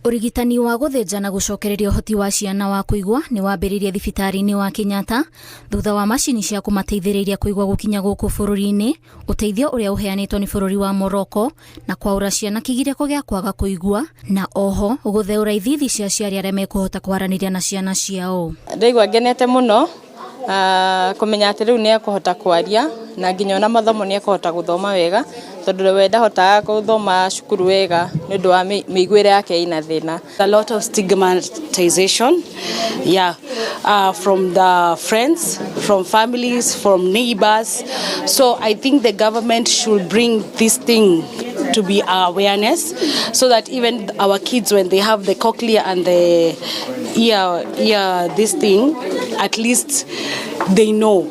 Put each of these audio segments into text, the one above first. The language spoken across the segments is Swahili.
Ũrigitani wa gũthĩnja na gũcokereria ũhoti wa ciana wa kũigua nĩ wambĩrĩria thibitarĩ-inĩ wa Kenyatta thutha wa macini cia kũmateithĩrĩria kũigua gũkinya gũkũ bũrũri-inĩ, ũteithio ũrĩa ũheanĩtwo nĩ bũrũri wa Morocco na kwaũra ciana kĩgirĩko gĩa kwaga kũigua na oho gũtheũra ithithi cia aciari arĩa mekũhota kwaranĩria na ciana ciao. Ndaigua ngenete mũno kũmenya atĩ rĩu nĩ ekũhota kwaria na nginya ona mathomo nĩ ekũhota gũthoma wega tondũ we ndahotaga gũthoma cukuru wega nĩ ũndũ wa mĩiguĩre yake ĩna thĩna. A lot of stigmatization, from the friends, from families, from neighbors. So I think the government should bring this thing to be awareness so that even our kids, when they have the cochlea and the ear this thing, at least they know.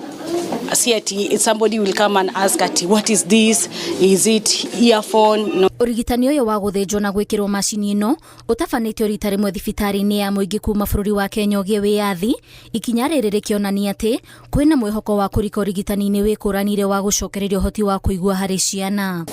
Somebody will come and ask what is this? Is it earphone? No. Ũrigitani ũyũ wa gũthĩnjwo na gwĩkĩrwo macini ĩno ũtabanĩtio rita rĩmwe thibitarĩ-inĩ ya mũingĩ kuma bũrũri wa Kenya ũgĩe wĩyathi, ikinya rĩrĩ rĩkĩonania atĩ kwĩna mwĩhoko wa kũrika ũrigitani-inĩ wĩkũranire wa gũcokereria ũhoti wa kũigua harĩ ciana.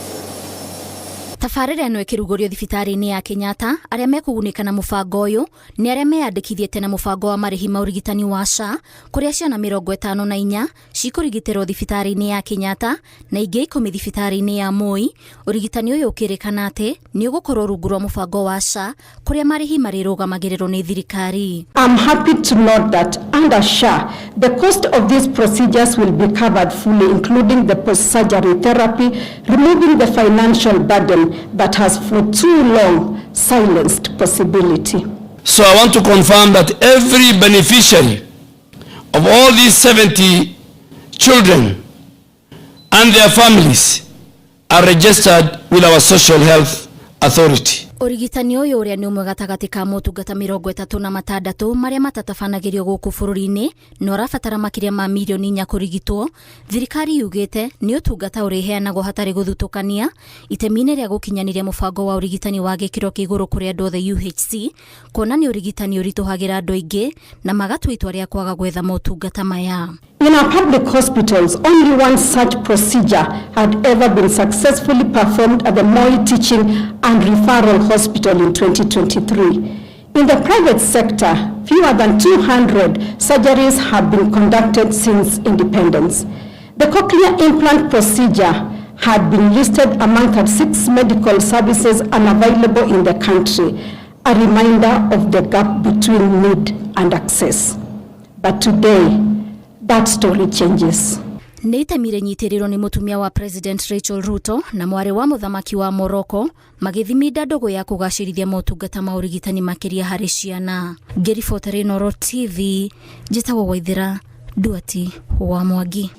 Tabarĩra ĩno ĩkĩrugũrio thibitarĩ-inĩ ya Kenyatta, arĩa mekũgunĩka na mũbango ũyũ nĩ arĩa meyandĩkithĩtie na mũbango wa marĩhi ma ũrigitani wa SHA, kũrĩa ciana 54 cikũrigitĩrwo thibitarĩ-inĩ ya Kenyatta na ingĩ 10 thibitarĩ-inĩ ya Moi. Ũrigitani ũyũ ũkĩrĩkana atĩ nĩ ũgũkorwo rungu rwa mũbango wa SHA, kũrĩa marĩhi marĩrũgamagĩrĩrwo nĩ thirikari. I'm happy to note that under SHA, the cost of these procedures will be covered fully, including the post-surgery therapy, removing the financial burden that has for too long silenced possibility. So I want to confirm that every beneficiary of all these 70 children and their families are registered with our social health authority. Ũrigitani ũyũ ũrĩa nĩ ũmwe gatagatĩ ka motungata 36 marĩa matatabanagĩrio gũkũ bũrũri-inĩ na ũrabatara makĩria ma milioni 4 kũrigitwo. Thirikari yugĩte nĩ ũtungata ũrĩheanagwo hatarĩ gũthutũkania, itemi-inĩ rĩa gũkinyanĩria mũbango wa ũrigitani wa gĩkĩro kĩa igũrũ kũrĩ andũ othe UHC, kuona nĩ ũrigitani ũritũhagĩra andũ aingĩ na magatua itua rĩa kwaga gwetha motungata maya. In our public hospitals, only one such procedure had ever been successfully performed at the Moi Teaching and Referral Hospital in 2023. In the private sector, fewer than 200 surgeries have been conducted since independence. The cochlear implant procedure had been listed among 36 medical services unavailable in the country, a reminder of the gap between need and access. But today, that story changes. Nĩ itemi rĩnyitĩrĩirwo nĩ mũtumia wa President Rachel Ruto na mwarĩ wa mũthamaki wa Morocco magĩthiminda ndogo ya kũgacĩrithia motungata ma ũrigitani makĩria harĩ ciana. Ngĩribotera Inooro TV, njĩtagwo Waithĩra Nduati wa Mwangi.